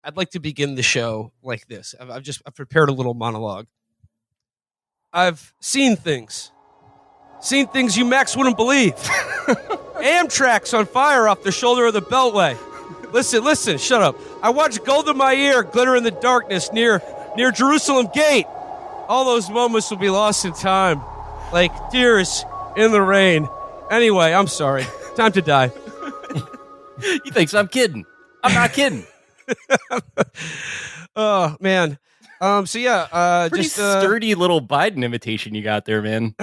I'd like to begin the show like this. I've prepared a little monologue. I've seen things you Max wouldn't believe. Amtrak's on fire off the shoulder of the Beltway. Listen, shut up. I watched gold in my ear glitter in the darkness near Jerusalem Gate. All those moments will be lost in time, like tears in the rain. Anyway, I'm sorry. Time to die. He thinks I'm kidding. I'm not kidding. Oh, man. Pretty just sturdy little Biden imitation you got there, man.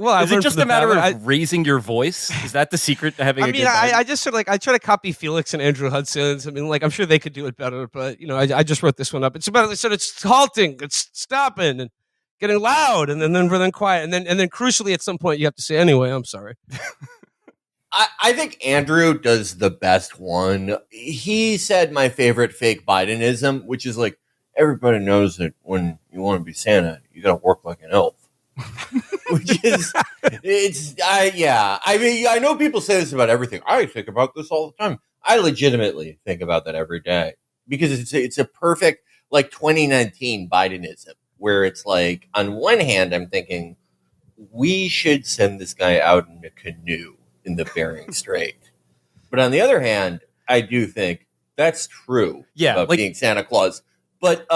Well, is it just a matter of raising your voice? Is that the secret to having? I just sort of I try to copy Felix and Andrew Hudson's. I mean, I'm sure they could do it better, but I just wrote this one up. It's about it's halting, it's stopping, and getting loud, and then quiet, and then crucially at some point you have to say, anyway, I'm sorry. I think Andrew does the best one. He said my favorite fake Bidenism, which is like, everybody knows that when you want to be Santa, you got to work like an elf. Which is, I know people say this about everything. I think about this all the time. I legitimately think about that every day because it's a perfect, 2019 Bidenism, where it's like, on one hand, I'm thinking, we should send this guy out in a canoe in the Bering Strait. But on the other hand, I do think that's true about being Santa Claus. But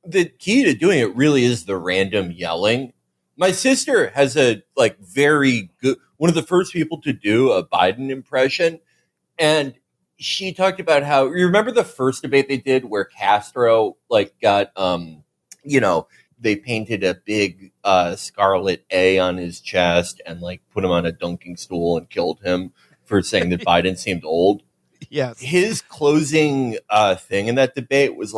the key to doing it really is the random yelling. My sister has a very good, one of the first people to do a Biden impression. And she talked about how, you remember the first debate they did where Castro got, they painted a big scarlet A on his chest and put him on a dunking stool and killed him for saying that Biden seemed old. Yes. His closing thing in that debate was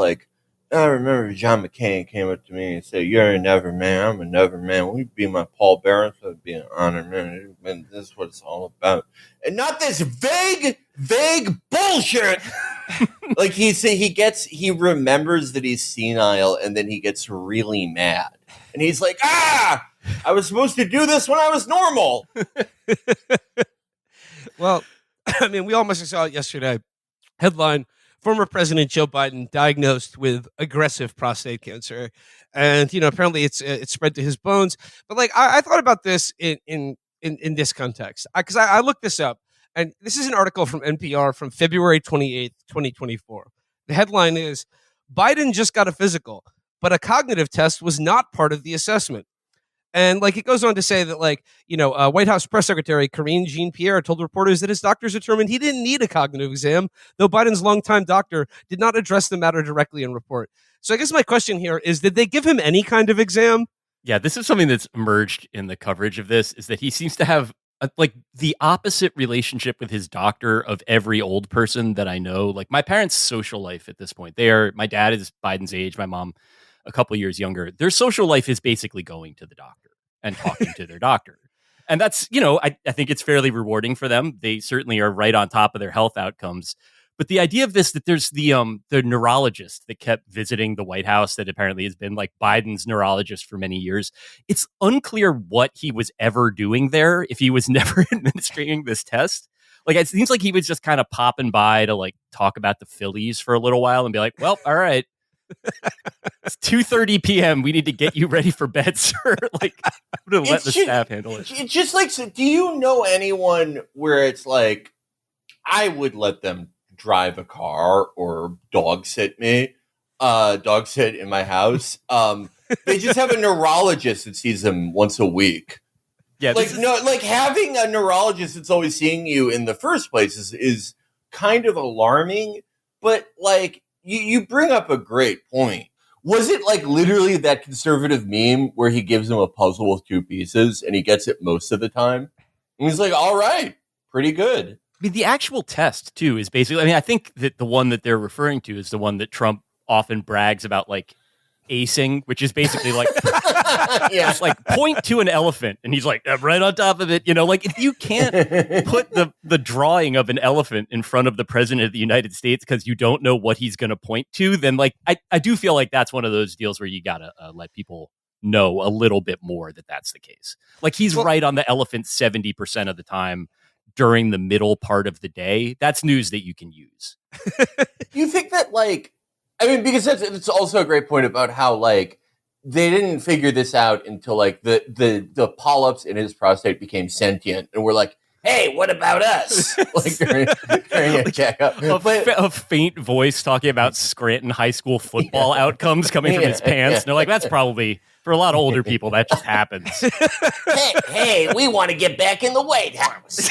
I remember John McCain came up to me and said, "You're a never man. I'm a never man. Will you be my Paul Barron? So it'd be an honor, man. And this is what it's all about. And not this vague bullshit." He remembers that he's senile, and then he gets really mad. And he's like, I was supposed to do this when I was normal. Well, I mean, we all must have saw it yesterday. Headline: former President Joe Biden diagnosed with aggressive prostate cancer, and apparently it's spread to his bones. But I thought about this in this context because I looked this up, and this is an article from NPR from February 28th, 2024. The headline is: Biden just got a physical, but a cognitive test was not part of the assessment. And it goes on to say that White House Press Secretary Karine Jean-Pierre told reporters that his doctors determined he didn't need a cognitive exam, though Biden's longtime doctor did not address the matter directly in report. So I guess my question here is, did they give him any kind of exam? Yeah, this is something that's emerged in the coverage of this, is that he seems to have the opposite relationship with his doctor of every old person that I know. My parents' social life at this point, my dad is Biden's age, my mom a couple years younger. Their social life is basically going to the doctor and talking to their doctor. And that's, I think it's fairly rewarding for them. They certainly are right on top of their health outcomes. But the idea of this, that there's the neurologist that kept visiting the White House that apparently has been Biden's neurologist for many years. It's unclear what he was ever doing there, if he was never administering this test. It seems like he was just kind of popping by to talk about the Phillies for a little while and be like, well, all right. It's 2:30 p.m. We need to get you ready for bed, sir. I'm gonna let the staff handle it. It's just so do you know anyone where it's I would let them drive a car or dog sit in my house? They just have a neurologist that sees them once a week. Yeah, having a neurologist that's always seeing you in the first place is kind of alarming, but You bring up a great point. Was it literally that conservative meme where he gives him a puzzle with two pieces and he gets it most of the time? And he's like, all right, pretty good. I mean, the actual test, too, is basically, I think that the one that they're referring to is the one that Trump often brags about, acing, which is basically just point to an elephant and he's I'm right on top of it. If you can't put the drawing of an elephant in front of the president of the United States because you don't know what he's going to point to, then I do feel that's one of those deals where you gotta let people know a little bit more that that's the case. He's right on the elephant 70% of the time during the middle part of the day. That's news that you can use. You think that I mean, because it's also a great point about how like they didn't figure this out until like the polyps in his prostate became sentient, and we're like, hey, what about us? Like during a checkup. A faint voice talking about Scranton High School football outcomes coming from his pants. And they're like, that's probably, for a lot of older people, that just happens. Hey, we want to get back in the White House.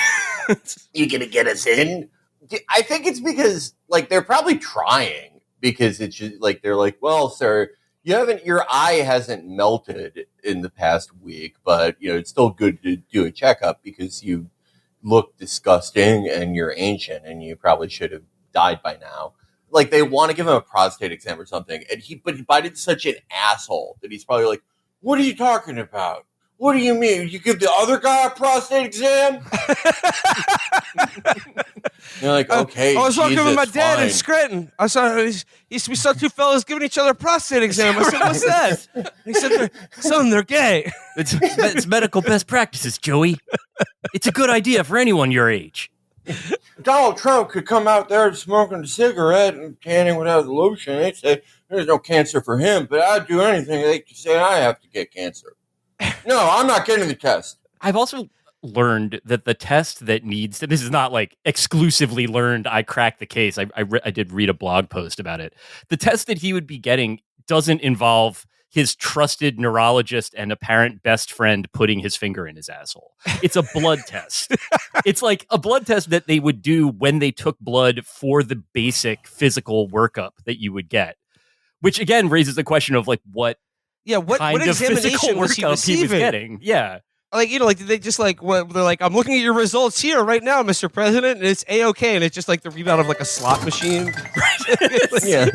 You gonna get us in? I think it's because like they're probably trying, because it's just like they're like, well, sir, your eye hasn't melted in the past week, but it's still good to do a checkup because you look disgusting and you're ancient and you probably should have died by now. Like they want to give him a prostate exam or something, but Biden's such an asshole that he's probably like, what are you talking about? What do you mean? You give the other guy a prostate exam? You're like, okay. I was walking with my dad fine. in Scranton. I saw we saw two fellas giving each other a prostate exam. I said, "What's that?" He said, "Son, they're gay." It's medical best practices, Joey. It's a good idea for anyone your age. Donald Trump could come out there smoking a cigarette and tanning without the lotion. They'd say there's no cancer for him, but I'd do anything. They say I have to get cancer. No, I'm not getting the test. I've also learned that the test that needs to, this is not like exclusively learned, I cracked the case. I did read a blog post about it. The test that he would be getting doesn't involve his trusted neurologist and apparent best friend putting his finger in his asshole. It's a blood test. It's like a blood test that they would do when they took blood for the basic physical workup that you would get, which again raises the question of like what kind of examination was he receiving? He was getting. Yeah. Like, did they just like, they're like, I'm looking at your results here right now, Mr. President, and it's A-OK, and it's just like the readout of like a slot machine. Yeah.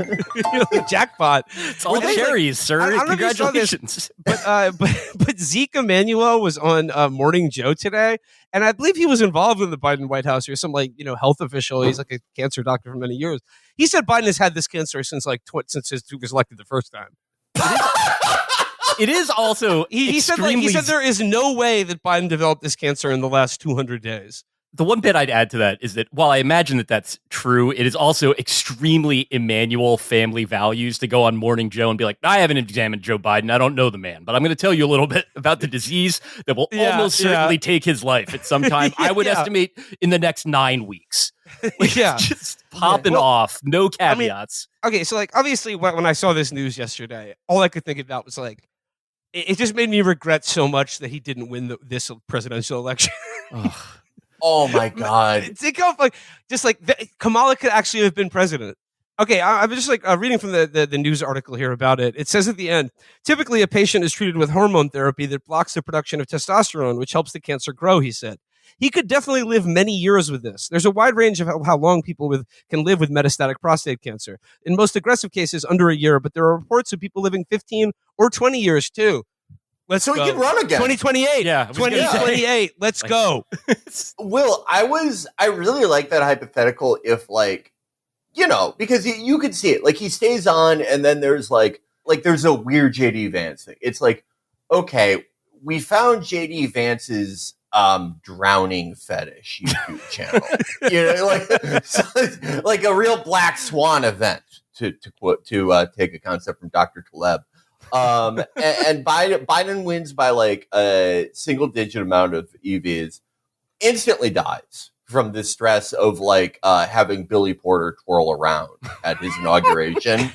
Jackpot. It's all cherries, sir. Congratulations. But Zeke Emanuel was on Morning Joe today, and I believe he was involved in the Biden White House or some like, health official. He's like a cancer doctor for many years. He said Biden has had this cancer since since he was elected the first time. It is also he said there is no way that Biden developed this cancer in the last 200 days. The one bit I'd add to that is that while I imagine that that's true, it is also extremely Emanuel family values to go on Morning Joe and be like, I haven't examined Joe Biden. I don't know the man, but I'm going to tell you a little bit about the disease that will almost certainly take his life at some time. I would estimate in the next 9 weeks. Just popping off, no caveats. Okay, so like obviously when I saw this news yesterday, all I could think about was like, it just made me regret so much that he didn't win this presidential election. Oh my God! Think of Kamala could actually have been president. Okay, I'm just like reading from the news article here about it. It says at the end, typically a patient is treated with hormone therapy that blocks the production of testosterone, which helps the cancer grow. He said. He could definitely live many years with this. There's a wide range of how long people can live with metastatic prostate cancer. In most aggressive cases, under a year, but there are reports of people living 15 or 20 years too. So he can run again. 2028. Yeah. 2028. Let's go. Will, I really like that hypothetical if because you could see it. Like he stays on and then there's there's a weird JD Vance thing. It's like, okay, we found JD Vance's drowning fetish YouTube channel. Like a real Black Swan event to take a concept from Dr. Taleb. And Biden wins by like a single digit amount of EVs, instantly dies from the stress of having Billy Porter twirl around at his inauguration.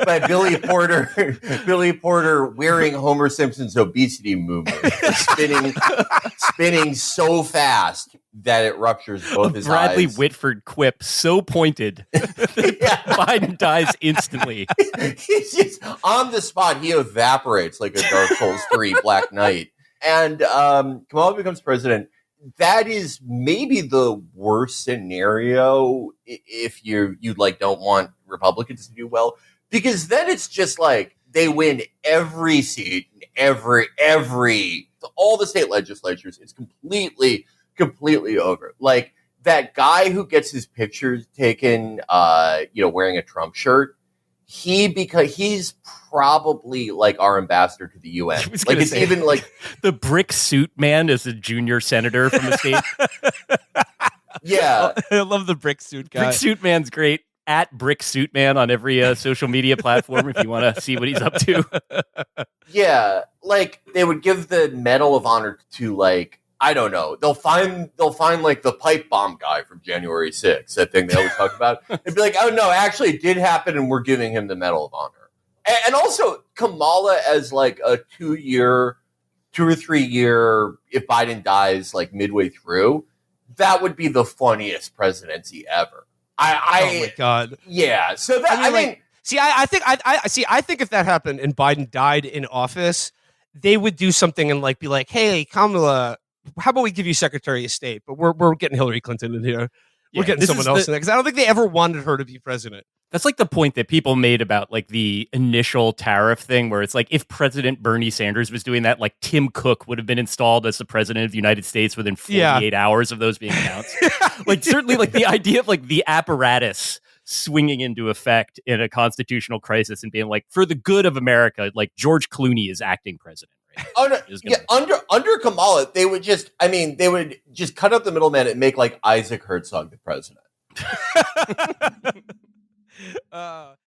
by Billy Porter wearing Homer Simpson's obesity movement, spinning so fast that it ruptures both his Bradley eyes. Whitford quip so pointed that Biden dies instantly. He's just on the spot. He evaporates like a Dark Souls 3 Black Knight. And Kamala becomes president. That is maybe the worst scenario if you don't want Republicans to do well, because then it's just like they win every seat, all the state legislatures. It's completely over. Like that guy who gets his pictures taken, wearing a Trump shirt. He's probably like our ambassador to the UN. Like it's even like the brick suit man is a junior senator from the state. Yeah, I love the brick suit guy. Brick suit man's great. at Brick Suit Man on every social media platform if you want to see what he's up to. Yeah, like they would give the Medal of Honor to like, I don't know. They'll find like the pipe bomb guy from January 6th, that thing they always talk about. They'd be like, oh no, actually it did happen and we're giving him the Medal of Honor. And also Kamala as like a 2 or 3 year, if Biden dies like midway through, that would be the funniest presidency ever. Oh my God. Yeah. So that, I mean see, I think if that happened and Biden died in office, they would do something and like be like, hey, Kamala, how about we give you Secretary of State? But we're getting Hillary Clinton in here. We're getting someone else in there because I don't think they ever wanted her to be president. That's like the point that people made about like the initial tariff thing, where it's like if President Bernie Sanders was doing that, like Tim Cook would have been installed as the president of the United States within 48 hours of those being announced. Like certainly like the idea of like the apparatus swinging into effect in a constitutional crisis and being like, for the good of America, like George Clooney is acting president. Right? Oh no! Yeah, under Kamala, they would just cut out the middleman and make like Isaac Herzog the president.